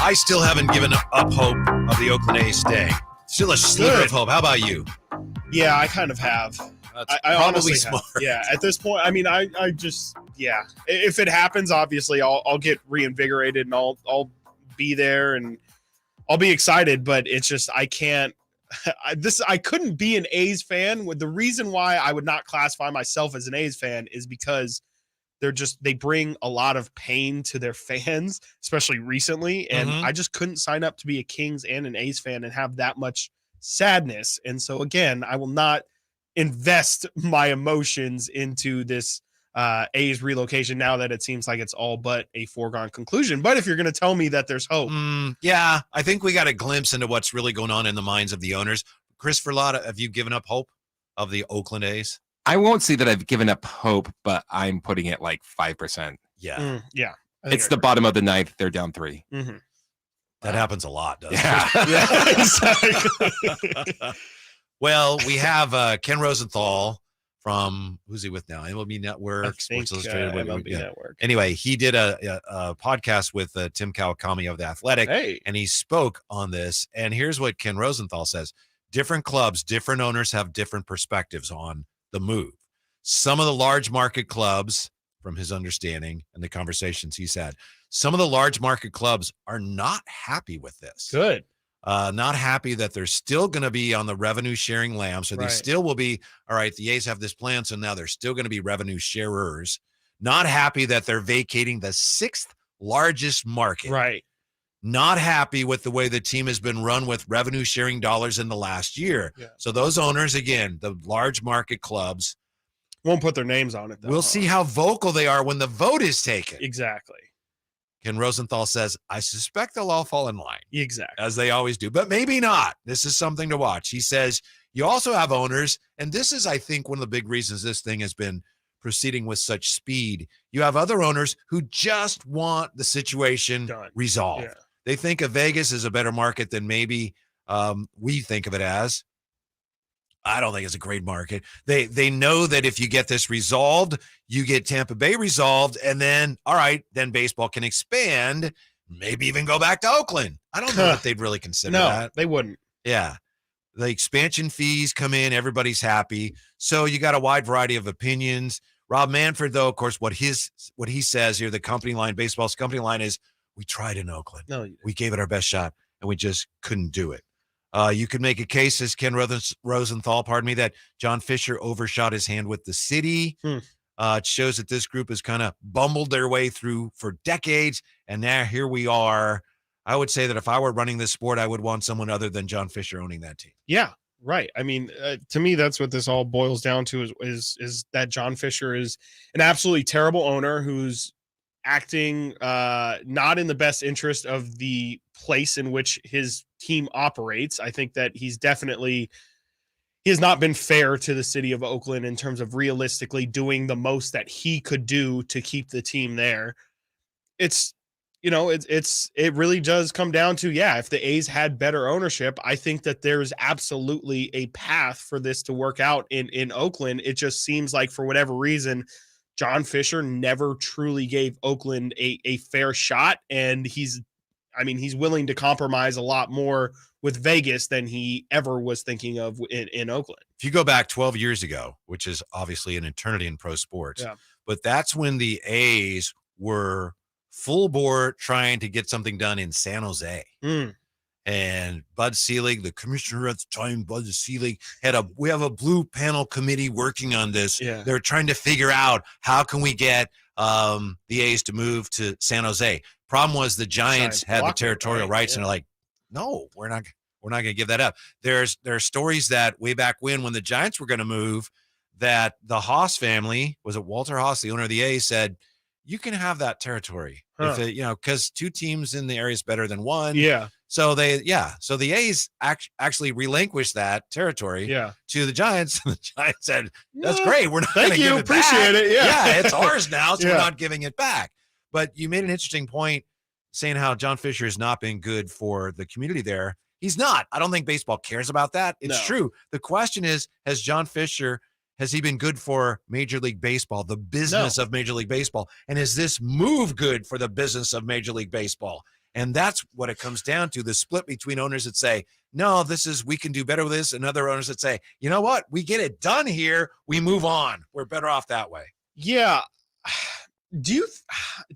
I still haven't given up hope of the Oakland A staying. Still a sliver of hope. How about you? Yeah, I kind of have. I honestly smart. Have. Yeah, at this point, I mean, I just, yeah. If it happens, obviously, I'll get reinvigorated and I'll be there and I'll be excited. But it's just I can't. I couldn't be an A's fan. The reason why I would not classify myself as an A's fan is because they bring a lot of pain to their fans, especially recently. And I just couldn't sign up to be a Kings and an A's fan and have that much sadness. And so again, I will not invest my emotions into this A's relocation now that it seems like it's all but a foregone conclusion. But if you're going to tell me that there's hope. Yeah, I think we got a glimpse into what's really going on in the minds of the owners. Christopher Lotta, have you given up hope of the Oakland A's? I won't say that I've given up hope, but I'm putting it like 5%. Yeah. Yeah. It's the bottom of the ninth. They're down 3. That happens a lot, doesn't it? Yeah, exactly. Well, we have Ken Rosenthal from, who's he with now? MLB Network, Sports Illustrated. MLB Network. Anyway, he did a podcast with Tim Kawakami of The Athletic, and he spoke on this. And here's what Ken Rosenthal says. Different clubs, different owners have different perspectives on the move. Some of the large market clubs, from his understanding and the conversations he's had, some of the large market clubs are not happy with this. Good. Not happy that they're still going to be on the revenue sharing lamb. So they still will be, all right, the A's have this plan. So now they're still going to be revenue sharers. Not happy that they're vacating the 6th largest market. Right. Not happy with the way the team has been run with revenue sharing dollars in the last year. Yeah. So those owners, again, the large market clubs, won't put their names on it, though. We'll see how vocal they are when the vote is taken. Exactly. Ken Rosenthal says, I suspect they'll all fall in line. Exactly. As they always do, but maybe not. This is something to watch. He says, you also have owners, and this is, I think, one of the big reasons this thing has been proceeding with such speed. You have other owners who just want the situation resolved. Yeah. They think of Vegas as a better market than maybe we think of it as. I don't think it's a great market. They know that if you get this resolved, you get Tampa Bay resolved, and then, all right, then baseball can expand, maybe even go back to Oakland. I don't know that they'd really consider that. No, they wouldn't. Yeah. The expansion fees come in, everybody's happy. So you got a wide variety of opinions. Rob Manfred, though, of course, what he says here, the company line, baseball's company line is, we tried in Oakland. No, we gave it our best shot, and we just couldn't do it. You could make a case, as Ken Rosenthal, that John Fisher overshot his hand with the city. It shows that this group has kind of bumbled their way through for decades, and now here we are. I would say that if I were running this sport, I would want someone other than John Fisher owning that team. Yeah, right. I mean, to me, that's what this all boils down to is that John Fisher is an absolutely terrible owner who's acting not in the best interest of the place in which his team operates. I think that he has not been fair to the city of Oakland in terms of realistically doing the most that he could do to keep the team there. It really does come down to, if the A's had better ownership, I think that there's absolutely a path for this to work out in Oakland. It just seems like for whatever reason, John Fisher never truly gave Oakland a fair shot, and he's willing to compromise a lot more with Vegas than he ever was thinking of in Oakland. If you go back 12 years ago, which is obviously an eternity in pro sports, but that's when the A's were full bore trying to get something done in San Jose. And Bud Selig, the commissioner at the time, Bud Selig, we have a blue panel committee working on this. Yeah. They're trying to figure out how can we get the A's to move to San Jose. Problem was the Giants had the territorial rights, and they're like, no, we're not going to give that up. There are stories that way back when the Giants were going to move, that the Haas family, was it Walter Haas, the owner of the A's, said, you can have that territory. If it, because 2 teams in the area is better than 1. Yeah. So the A's actually relinquished that territory to the Giants. And the Giants said, that's great. We're not going to give it appreciate back. it. Yeah, it's ours now, so we're not giving it back. But you made an interesting point saying how John Fisher has not been good for the community there. He's not. I don't think baseball cares about that. It's true. The question is, has he been good for Major League Baseball, the business of Major League Baseball? And is this move good for the business of Major League Baseball? And that's what it comes down to, the split between owners that say, no, we can do better with this. And other owners that say, you know what? We get it done here. We move on. We're better off that way. Yeah. Do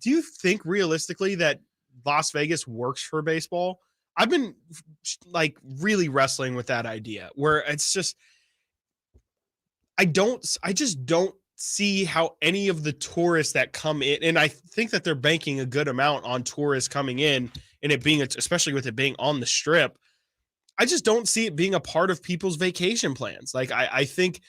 you think realistically that Las Vegas works for baseball? I've been like really wrestling with that idea where it's just, I just don't see how any of the tourists that come in, and I think that they're banking a good amount on tourists coming in and it being, especially with it being on the strip. I just don't see it being a part of people's vacation plans. Like I think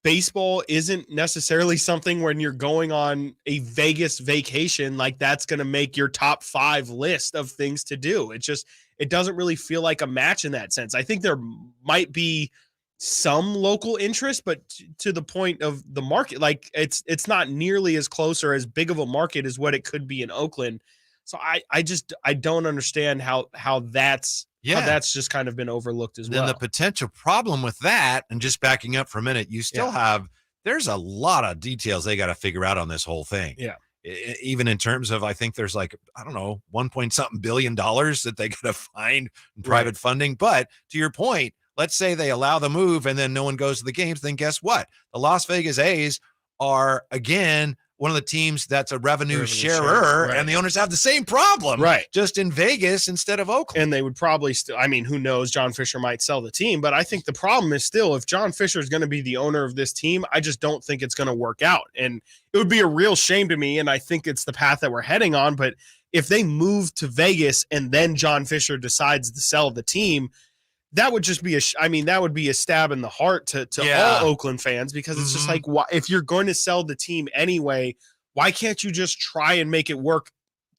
baseball isn't necessarily something when you're going on a Vegas vacation, like that's going to make your top 5 list of things to do. It doesn't really feel like a match in that sense. I think there might be some local interest, but to the point of the market, like it's not nearly as close or as big of a market as what it could be in Oakland. So I don't understand how that's just kind of been overlooked as well. Then the potential problem with that, and just backing up for a minute, you still have, there's a lot of details they got to figure out on this whole thing. Yeah. Even in terms of, I think there's like, I don't know, $1 billion that they got to find in private funding. But to your point, let's say they allow the move and then no one goes to the games. Then guess what? The Las Vegas A's are, again, one of the teams that's a revenue sharer, and the owners have the same problem, just in Vegas instead of Oakland. And they would probably still, I mean, who knows, John Fisher might sell the team, but I think the problem is still, if John Fisher is going to be the owner of this team, I just don't think it's going to work out. And it would be a real shame to me, and I think it's the path that we're heading on, but if they move to Vegas and then John Fisher decides to sell the team, that would just be that would be a stab in the heart to all Oakland fans, because it's just like, if you're going to sell the team anyway, why can't you just try and make it work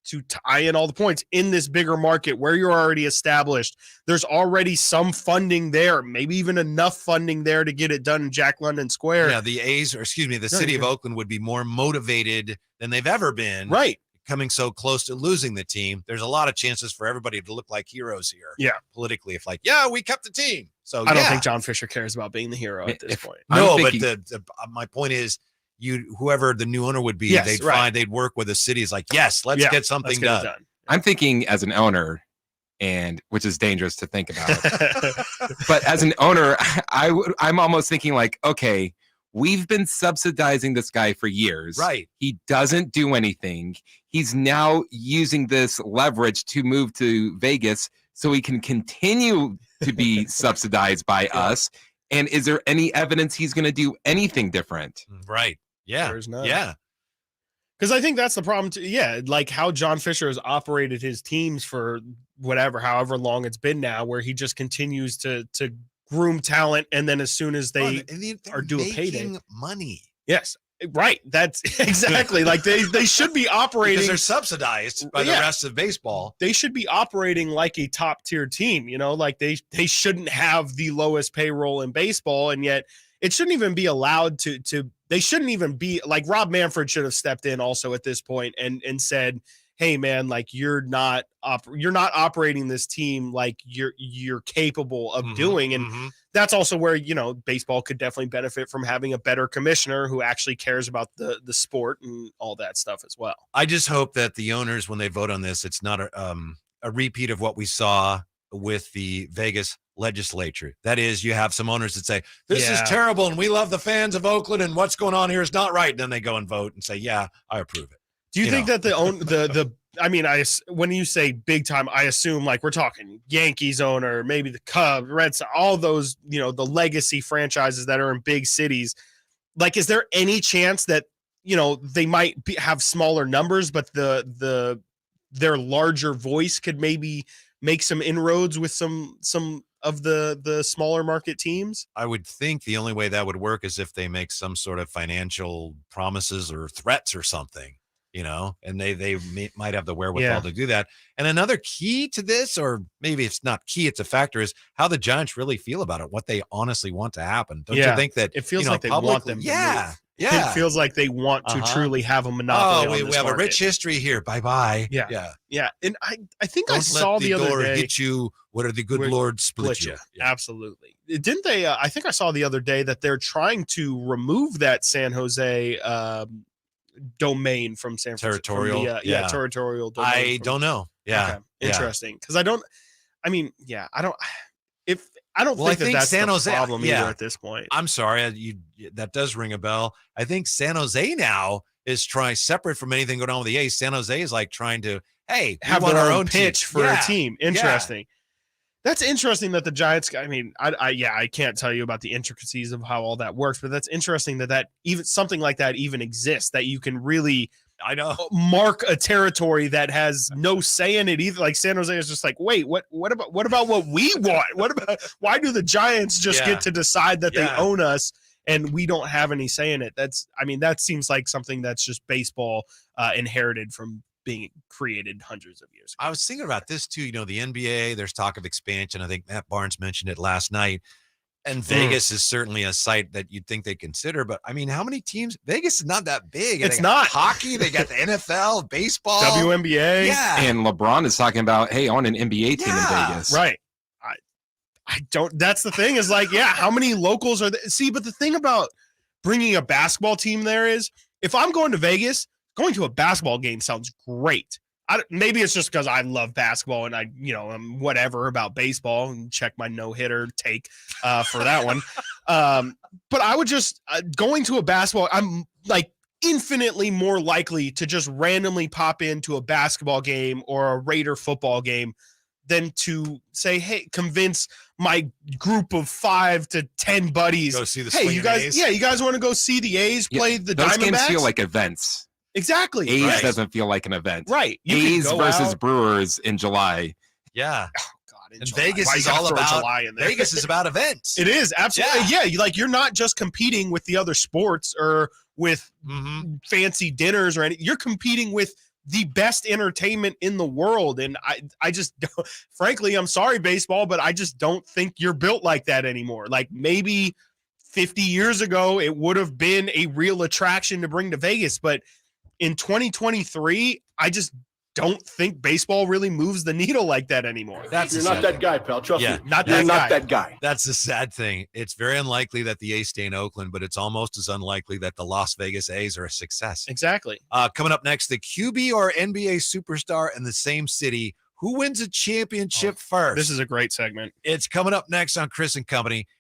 to tie in all the points in this bigger market where you're already established? There's already some funding there, maybe even enough funding there to get it done in Jack London Square. Yeah, the city of Oakland would be more motivated than they've ever been. Right. Coming so close to losing the team, there's a lot of chances for everybody to look like heroes here. Yeah, politically, if like, we kept the team. So I don't think John Fisher cares about being the hero at this point. No, but my point is, whoever the new owner would be, they'd work with the cities. Like, let's get something done. I'm thinking as an owner, and which is dangerous to think about, but as an owner, I'm almost thinking like, okay, we've been subsidizing this guy for years. Right. He doesn't do anything. He's now using this leverage to move to Vegas so he can continue to be subsidized by us. And is there any evidence he's going to do anything different? Right. Yeah. There's none. Yeah. Because I think that's the problem too. Yeah, like how John Fisher has operated his teams for however long it's been now, where he just continues to groom talent, and then as soon as they are due a payday, money. Yes, right. That's exactly like they should be operating because they're subsidized by the rest of baseball. They should be operating like a top tier team. Like they shouldn't have the lowest payroll in baseball, and yet it shouldn't even be allowed to. They shouldn't even be like Rob Manfred should have stepped in also at this point and said, hey man, like you're not operating this team like you're capable of doing. And that's also where, baseball could definitely benefit from having a better commissioner who actually cares about the sport and all that stuff as well. I just hope that the owners, when they vote on this, it's not a repeat of what we saw with the Vegas legislature. That is, you have some owners that say, this is terrible and we love the fans of Oakland and what's going on here is not right. And then they go and vote and say, I approve it. Do you think that when you say big time, I assume like we're talking Yankees owner, maybe the Cubs, Red Sox, all those, the legacy franchises that are in big cities. Like, is there any chance that, they might have smaller numbers, but their larger voice could maybe make some inroads with some of the smaller market teams? I would think the only way that would work is if they make some sort of financial promises or threats or something. And they might have the wherewithal to do that. And another key to this, or maybe it's not key, it's a factor, is how the Giants really feel about it, what they honestly want to happen. Don't you think that it feels like they want them to move? Yeah. It feels like they want to truly have a monopoly. We have a rich history here. Bye-bye. Yeah. And I think I saw the other day. Hit you. What are the good Lord split you? Yeah. Absolutely. Didn't they? I think I saw the other day that they're trying to remove that San Jose domain from San Francisco. Territorial, From the, yeah. territorial domain. I don't know. Yeah. Okay. Interesting. Because I don't think Well, I that think that's San the Jose- problem yeah. either at this point. I'm sorry. That does ring a bell. I think San Jose now is trying, separate from anything going on with the A's. San Jose is like trying to, hey, we Have want their our own own pitch team. for Yeah. a team. Interesting. That's interesting that the Giants. I mean, I can't tell you about the intricacies of how all that works, but that's interesting that even something like that even exists. That you can really, I know, mark a territory that has no say in it either. Like San Jose is just like, wait, what about what we want? What about why do the Giants just get to decide that they own us and we don't have any say in it? That seems like something that's just baseball inherited from being created hundreds of years ago. I was thinking about this too. The NBA, there's talk of expansion. I think Matt Barnes mentioned it last night. And Vegas is certainly a site that you'd think they consider. But I mean, how many teams? Vegas is not that big. It's They got not. hockey. They got the NFL, baseball, WNBA. Yeah. And LeBron is talking about, hey, I want an NBA team in Vegas. Right. I don't. That's the thing is like, how many locals are there? See, but the thing about bringing a basketball team there is if I'm going to Vegas, going to a basketball game sounds great. Maybe it's just because I love basketball and I'm whatever about baseball and check my no-hitter take for that one. But I would just going to a basketball, I'm like infinitely more likely to just randomly pop into a basketball game or a Raider football game than to say, hey, convince my group of 5 to 10 buddies. Go see the hey, you guys, A's. you guys want to go see the A's play the Those games Diamondbacks? feel like events. Exactly. A's doesn't feel like an event. Right. You A's can go versus out. Brewers in July. Yeah. Oh, God, in And July. Vegas Why you is gotta all throw about July in there? Vegas is about events. It is absolutely. Yeah. You're not just competing with the other sports or with fancy dinners or anything. You're competing with the best entertainment in the world. And I just, frankly, I'm sorry, baseball, but I just don't think you're built like that anymore. Like maybe 50 years ago, it would have been a real attraction to bring to Vegas. But in 2023, I just don't think baseball really moves the needle like that anymore. You're not that guy, pal. Trust me. Not You're that not guy. that guy. That's the sad thing. It's very unlikely that the A's stay in Oakland, but it's almost as unlikely that the Las Vegas A's are a success. Exactly. Coming up next, the QB or NBA superstar in the same city. Who wins a championship first? This is a great segment. It's coming up next on Chris and Company